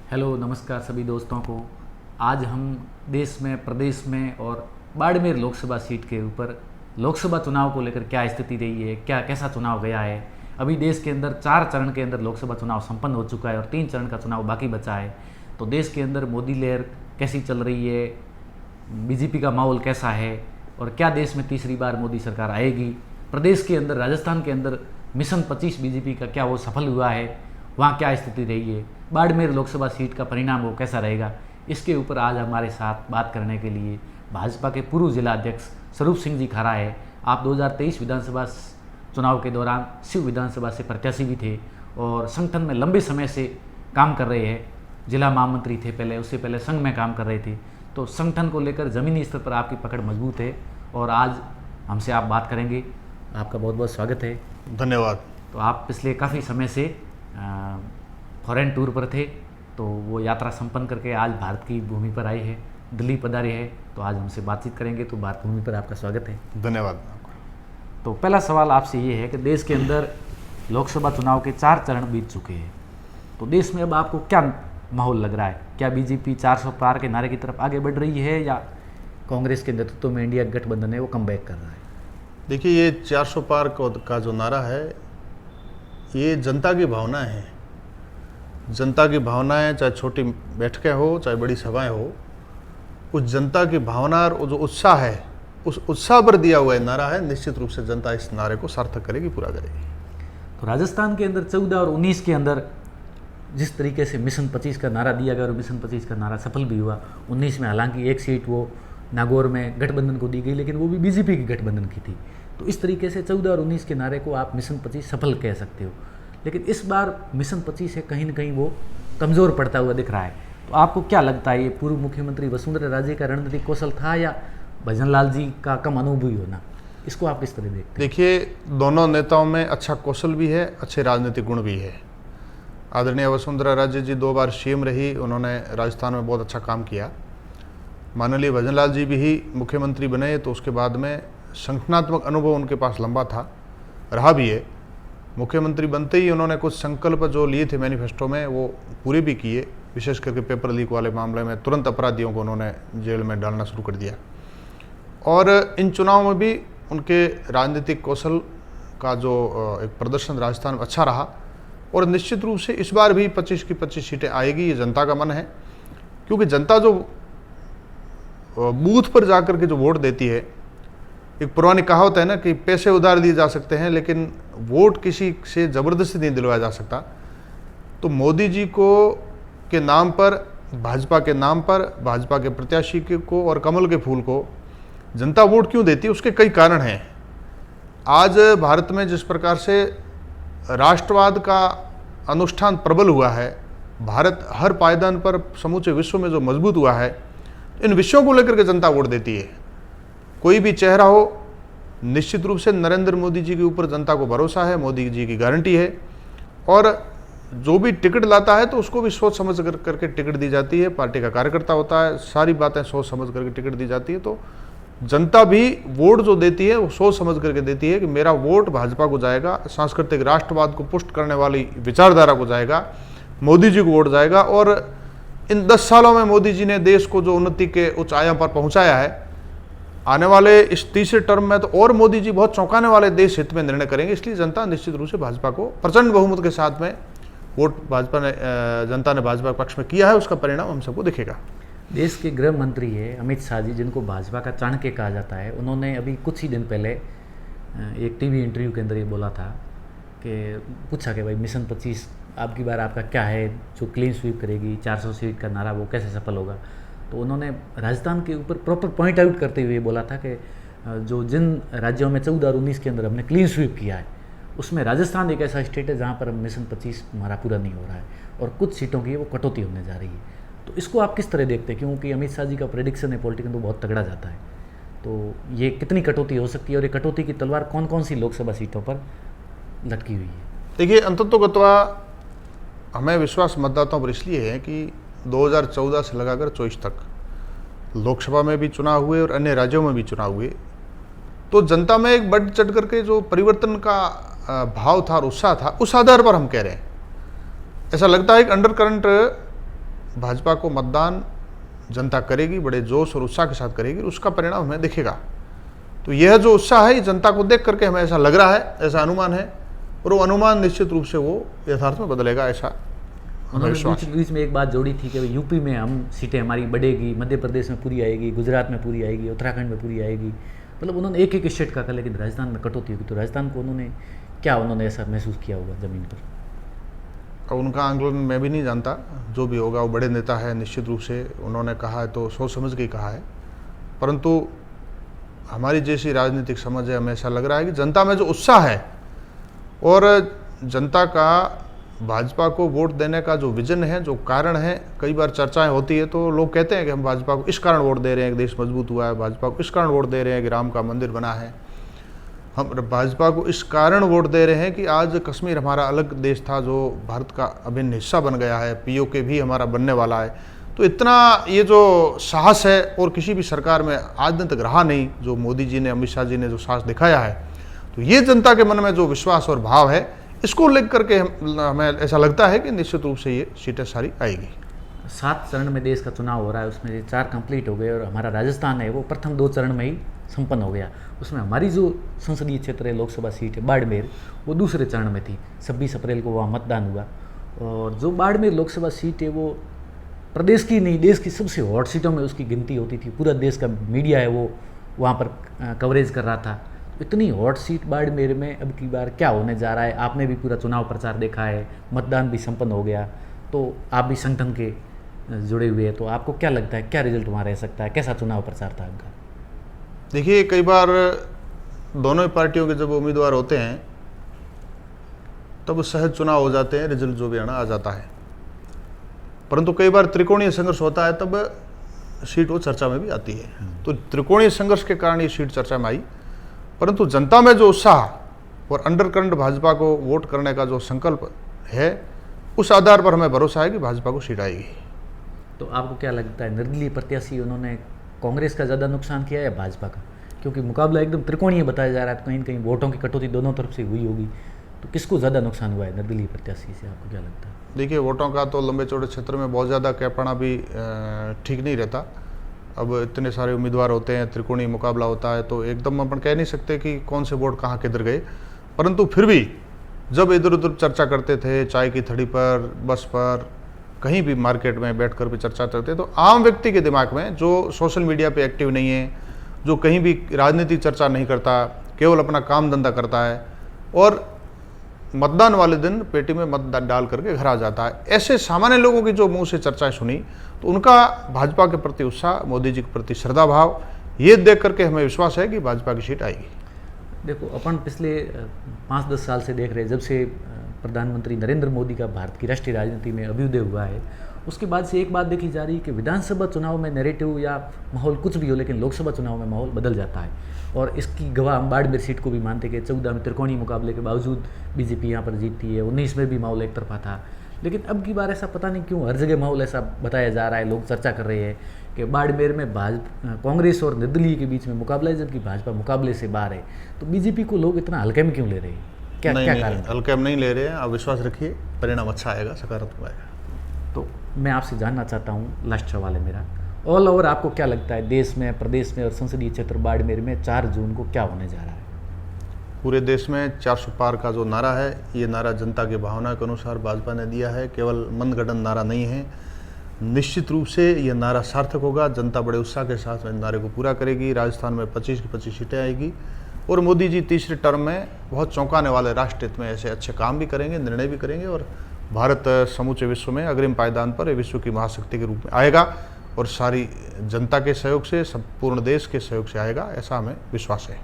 Hello नमस्कार सभी दोस्तों को। आज हम देश में, प्रदेश में और बाड़मेर लोकसभा सीट के ऊपर लोकसभा चुनाव को लेकर क्या स्थिति रही है, क्या कैसा चुनाव गया है। अभी देश के अंदर 4 चरण के अंदर लोकसभा चुनाव संपन्न हो चुका है और 3 चरण का चुनाव बाकी बचा है। तो देश के अंदर मोदी लहर कैसी चल रही है, बीजेपी का माहौल कैसा है और क्या देश में तीसरी बार मोदी सरकार आएगी। प्रदेश के अंदर, राजस्थान के अंदर मिशन 25 बीजेपी का क्या वो सफल हुआ है, वहाँ क्या स्थिति रही है, बाड़मेर लोकसभा सीट का परिणाम वो कैसा रहेगा। इसके ऊपर आज हमारे साथ बात करने के लिए भाजपा के पूर्व जिला अध्यक्ष स्वरूप सिंह जी खड़ा है। आप 2023 विधानसभा चुनाव के दौरान शिव विधानसभा से प्रत्याशी भी थे और संगठन में लंबे समय से काम कर रहे हैं। जिला महामंत्री थे पहले, उससे पहले संघ में काम कर रहे थे। तो संगठन को लेकर ज़मीनी स्तर पर आपकी पकड़ मजबूत है और आज हमसे आप बात करेंगे। आपका बहुत बहुत स्वागत है। धन्यवाद। तो आप पिछले काफ़ी समय से फॉरेन टूर पर थे, तो वो यात्रा संपन्न करके आज भारत की भूमि पर आए हैं, दिल्ली पधारे हैं। तो आज हमसे बातचीत करेंगे। तो भारत भूमि पर आपका स्वागत है। धन्यवाद। तो पहला सवाल आपसे ये है कि देश के अंदर लोकसभा चुनाव के 4 चरण बीत चुके हैं, तो देश में अब आपको क्या माहौल लग रहा है? क्या बीजेपी 400 पार के नारे की तरफ आगे बढ़ रही है या कांग्रेस के नेतृत्व में इंडिया गठबंधन है वो कम बैक कर रहा है? देखिए, ये 400 पार का जो नारा है, ये जनता की भावना है। जनता की भावनाएं, चाहे छोटी बैठकें हो चाहे बड़ी सभाएं हो, उस जनता की भावना और जो उत्साह है, उस उत्साह पर दिया हुआ नारा है। निश्चित रूप से जनता इस नारे को सार्थक करेगी, पूरा करेगी। तो राजस्थान के अंदर 14 और 19 के अंदर जिस तरीके से मिशन 25 का नारा दिया गया और मिशन 25 का नारा सफल भी हुआ, 19 में हालांकि एक सीट वो नागौर में गठबंधन को दी गई, लेकिन वो भी बीजेपी की गठबंधन की थी। तो इस तरीके से 14 और 19 के नारे को आप मिशन 25 सफल कह सकते हो। लेकिन इस बार मिशन 25 है कहीं न कहीं वो कमज़ोर पड़ता हुआ दिख रहा है। तो आपको क्या लगता है, ये पूर्व मुख्यमंत्री वसुंधरा राजे का रणनीतिक कौशल था या भजन लाल जी का कम अनुभवी होना? इसको आप किस तरह देखते हैं? देखिए, दोनों नेताओं में अच्छा कौशल भी है, अच्छे राजनीतिक गुण भी है। आदरणीय वसुंधरा राजे जी 2 बार सीएम रही, उन्होंने राजस्थान में बहुत अच्छा काम किया। माननीय भजन लाल जी भी ही मुख्यमंत्री बने, तो उसके बाद में संगठनात्मक अनुभव उनके पास लंबा था, रहा भी है। मुख्यमंत्री बनते ही उन्होंने कुछ संकल्प जो लिए थे मैनिफेस्टो में, वो पूरे भी किए। विशेष करके पेपर लीक वाले मामले में तुरंत अपराधियों को उन्होंने जेल में डालना शुरू कर दिया। और इन चुनाव में भी उनके राजनीतिक कौशल का जो एक प्रदर्शन राजस्थान में अच्छा रहा। और निश्चित रूप से इस बार भी 25 की 25 सीटें आएगी, ये जनता का मन है। क्योंकि जनता जो बूथ पर जाकर के जो वोट देती है, एक पुरानी कहावत है ना कि पैसे उधार दिए जा सकते हैं, लेकिन वोट किसी से ज़बरदस्ती नहीं दिलवाया जा सकता। तो मोदी जी के नाम पर, भाजपा के नाम पर, भाजपा के प्रत्याशी को और कमल के फूल को जनता वोट क्यों देती है, उसके कई कारण हैं। आज भारत में जिस प्रकार से राष्ट्रवाद का अनुष्ठान प्रबल हुआ है, भारत हर पायदान पर समूचे विश्व में जो मजबूत हुआ है, इन विषयों को लेकर के जनता वोट देती है। कोई भी चेहरा हो, निश्चित रूप से नरेंद्र मोदी जी के ऊपर जनता को भरोसा है, मोदी जी की गारंटी है। और जो भी टिकट लाता है तो उसको भी सोच समझ करके टिकट दी जाती है। पार्टी का कार्यकर्ता होता है, सारी बातें सोच समझ करके टिकट दी जाती है। तो जनता भी वोट जो देती है वो सोच समझ करके देती है कि मेरा वोट भाजपा को जाएगा, सांस्कृतिक राष्ट्रवाद को पुष्ट करने वाली विचारधारा को जाएगा, मोदी जी को वोट जाएगा। और इन 10 सालों में मोदी जी ने देश को जो उन्नति के उच्च आयाम पर पहुंचाया है, आने वाले इस तीसरे टर्म में तो और मोदी जी बहुत चौंकाने वाले देश हित में निर्णय करेंगे। इसलिए जनता निश्चित रूप से भाजपा को प्रचंड बहुमत के साथ में वोट जनता ने भाजपा पक्ष में किया है। उसका परिणाम हम सबको दिखेगा। देश के गृह मंत्री है अमित शाह जी, जिनको भाजपा का चाणक्य कहा जाता है, उन्होंने अभी कुछ ही दिन पहले एक टीवी इंटरव्यू के अंदर ये बोला था कि पूछा कि भाई मिशन 25 आपकी बार आपका क्या है, जो क्लीन स्वीप करेगी, 400 सीट का नारा वो कैसे सफल होगा। तो उन्होंने राजस्थान के ऊपर प्रॉपर पॉइंट आउट करते हुए बोला था कि जो जिन राज्यों में 14 और 19 के अंदर हमने क्लीन स्वीप किया है, उसमें राजस्थान एक ऐसा स्टेट है जहाँ पर मिशन 25 हमारा पूरा नहीं हो रहा है और कुछ सीटों की वो कटौती होने जा रही है। तो इसको आप किस तरह देखते हैं? क्योंकि अमित शाह जी का प्रेडिक्शन है पॉलिटिकल तो बहुत तगड़ा जाता है। तो ये कितनी कटौती हो सकती है और ये कटौती की तलवार कौन कौन सी लोकसभा सीटों पर लटकी हुई है? देखिए, अंततोगत्वा हमें विश्वास मतदाताओं पर इसलिए है कि 2014 से लगाकर 24 तक लोकसभा में भी चुनाव हुए और अन्य राज्यों में भी चुनाव हुए, तो जनता में एक बढ़ चढ़ करके जो परिवर्तन का भाव था और उत्साह था, उस आधार पर हम कह रहे हैं। ऐसा लगता है कि अंडर करंट भाजपा को मतदान जनता करेगी, बड़े जोश और उत्साह के साथ करेगी, उसका परिणाम हमें दिखेगा। तो यह जो उत्साह है, जनता को देख करके हमें ऐसा लग रहा है, ऐसा अनुमान है, और वो अनुमान निश्चित रूप से वो यथार्थ में बदलेगा, ऐसा हमें उन्होंने विश्वास है। बीच में एक बात जोड़ी थी कि यूपी में हम सीटें हमारी बढ़ेगी, मध्य प्रदेश में पूरी आएगी, गुजरात में पूरी आएगी, उत्तराखंड में पूरी आएगी। मतलब उन्होंने एक एक स्टेट का कहा, लेकिन राजस्थान में कटौती होगी। तो राजस्थान को उन्होंने ऐसा महसूस किया होगा ज़मीन पर? अब उनका आंदोलन मैं भी नहीं जानता, जो भी होगा वो बड़े नेता है, निश्चित रूप से उन्होंने कहा है तो सोच समझ के ही कहा है। परंतु हमारी जैसी राजनीतिक समझ है, हमें ऐसा लग रहा है कि जनता में जो उत्साह है और जनता का भाजपा को वोट देने का जो विजन है, जो कारण है, कई बार चर्चाएं होती है तो लोग कहते हैं कि हम भाजपा को इस कारण वोट दे रहे हैं कि देश मजबूत हुआ है, भाजपा को इस कारण वोट दे रहे हैं कि राम का मंदिर बना है, हम भाजपा को इस कारण वोट दे रहे हैं कि आज कश्मीर हमारा अलग देश था जो भारत का अभिन्न हिस्सा बन गया है, पीओके भी हमारा बनने वाला है। तो इतना ये जो साहस है और किसी भी सरकार में आज दिन तक रहा नहीं, जो मोदी जी ने, अमित शाह जी ने जो साहस दिखाया है, तो ये जनता के मन में जो विश्वास और भाव है, इसको लेकर करके हमें ऐसा लगता है कि निश्चित रूप से ये सीटें सारी आएगी। 7 चरण में देश का चुनाव हो रहा है, उसमें 4 कंप्लीट हो गए और हमारा राजस्थान है वो प्रथम 2 चरण में ही संपन्न हो गया। उसमें हमारी जो संसदीय क्षेत्र है, लोकसभा सीट है बाड़मेर, वो दूसरे चरण में थी। 26 अप्रैल को वहाँ मतदान हुआ और जो बाड़मेर लोकसभा सीट है वो प्रदेश की नहीं, देश की सबसे हॉट सीटों में उसकी गिनती होती थी। पूरा देश का मीडिया है वो वहाँ पर कवरेज कर रहा था। इतनी हॉट सीट बाड़मेर में अब की बार क्या होने जा रहा है? आपने भी पूरा चुनाव प्रचार देखा है, मतदान भी संपन्न हो गया, तो आप भी संगठन के जुड़े हुए हैं, तो आपको क्या लगता है क्या रिजल्ट वहाँ रह सकता है? कैसा चुनाव प्रचार था आपका? देखिए, कई बार दोनों ही पार्टियों के जब उम्मीदवार होते हैं तब सहज चुनाव हो जाते हैं, रिजल्ट जो भी आना आ जाता है। परंतु कई बार त्रिकोणीय संघर्ष होता है, तब सीट वो चर्चा में भी आती है। तो त्रिकोणीय संघर्ष के कारण ये सीट चर्चा में आई। परंतु जनता में जो उत्साह और अंडरकरंट भाजपा को वोट करने का जो संकल्प है, उस आधार पर हमें भरोसा है कि भाजपा को सीट आएगी। तो आपको क्या लगता है, निर्दलीय प्रत्याशी उन्होंने कांग्रेस का ज़्यादा नुकसान किया या भाजपा का? क्योंकि मुकाबला एकदम त्रिकोणीय बताया जा रहा है, तो कहीं न कहीं वोटों की कटौती दोनों तरफ से हुई होगी, तो किसको ज़्यादा नुकसान हुआ है निर्दलीय प्रत्याशी से? आपको क्या लगता है? देखिए, वोटों का तो लंबे चौड़े क्षेत्र में बहुत ज़्यादा कह पाना भी ठीक नहीं रहता। अब इतने सारे उम्मीदवार होते हैं, त्रिकोणीय मुकाबला होता है, तो एकदम अपन कह नहीं सकते कि कौन से वोट कहाँ किधर गए। परंतु फिर भी जब इधर उधर चर्चा करते थे, चाय की थड़ी पर, बस पर, कहीं भी मार्केट में बैठकर भी चर्चा करते, तो आम व्यक्ति के दिमाग में, जो सोशल मीडिया पे एक्टिव नहीं है, जो कहीं भी राजनीतिक चर्चा नहीं करता, केवल अपना काम धंधा करता है और मतदान वाले दिन पेटी में मत डाल करके घर आ जाता है, ऐसे सामान्य लोगों की जो मुंह से चर्चाएं सुनी, तो उनका भाजपा के प्रति उत्साह, मोदी जी के प्रति श्रद्धा भाव, ये देख करके हमें विश्वास है कि भाजपा की सीट आएगी। देखो, अपन पिछले 5-10 साल से देख रहे हैं, जब से प्रधानमंत्री नरेंद्र मोदी का भारत की राष्ट्रीय राजनीति में अभ्युदय हुआ है, उसके बाद से एक बात देखी जा रही है कि विधानसभा चुनाव में नैरेटिव या माहौल कुछ भी हो, लेकिन लोकसभा चुनाव में माहौल बदल जाता है। और इसकी गवाह हम बाड़मेर सीट को भी मानते कि 14 में त्रिकोणीय मुकाबले के बावजूद बीजेपी यहाँ पर जीतती है। 19 में भी माहौल एक तरफा था, लेकिन अब की बार ऐसा पता नहीं क्यों हर जगह माहौल ऐसा बताया जा रहा है, लोग चर्चा कर रहे हैं कि बाड़मेर में कांग्रेस और निर्दलीय के बीच में मुकाबला है, जबकि भाजपा मुकाबले से बाहर है। तो बीजेपी को लोग इतना हल्के में क्यों ले रहे हैं? क्या कारण? हल्के में नहीं ले रहे हैं, आप विश्वास रखिए, परिणाम अच्छा आएगा, सकारात्मक आएगा। तो मैं आपसे जानना चाहता हूँ, लास्ट सवाल है मेरा, ऑल ओवर आपको क्या लगता है देश में, प्रदेश में और संसदीय क्षेत्र बाड़मेर में 4 जून को क्या होने जा रहा है? पूरे देश में 400 पार का जो नारा है, ये नारा जनता की भावना के अनुसार भाजपा ने दिया है, केवल मनगढ़ंत नारा नहीं है। निश्चित रूप से ये नारा सार्थक होगा, जनता बड़े उत्साह के साथ इस नारे को पूरा करेगी। राजस्थान में 25 की 25 सीटें आएगी और मोदी जी तीसरे टर्म में बहुत चौंकाने वाले राष्ट्र हित में ऐसे अच्छे काम भी करेंगे, निर्णय भी करेंगे और भारत समूचे विश्व में अग्रिम पायदान पर विश्व की महाशक्ति के रूप में आएगा और सारी जनता के सहयोग से, संपूर्ण देश के सहयोग से आएगा, ऐसा हमें विश्वास है।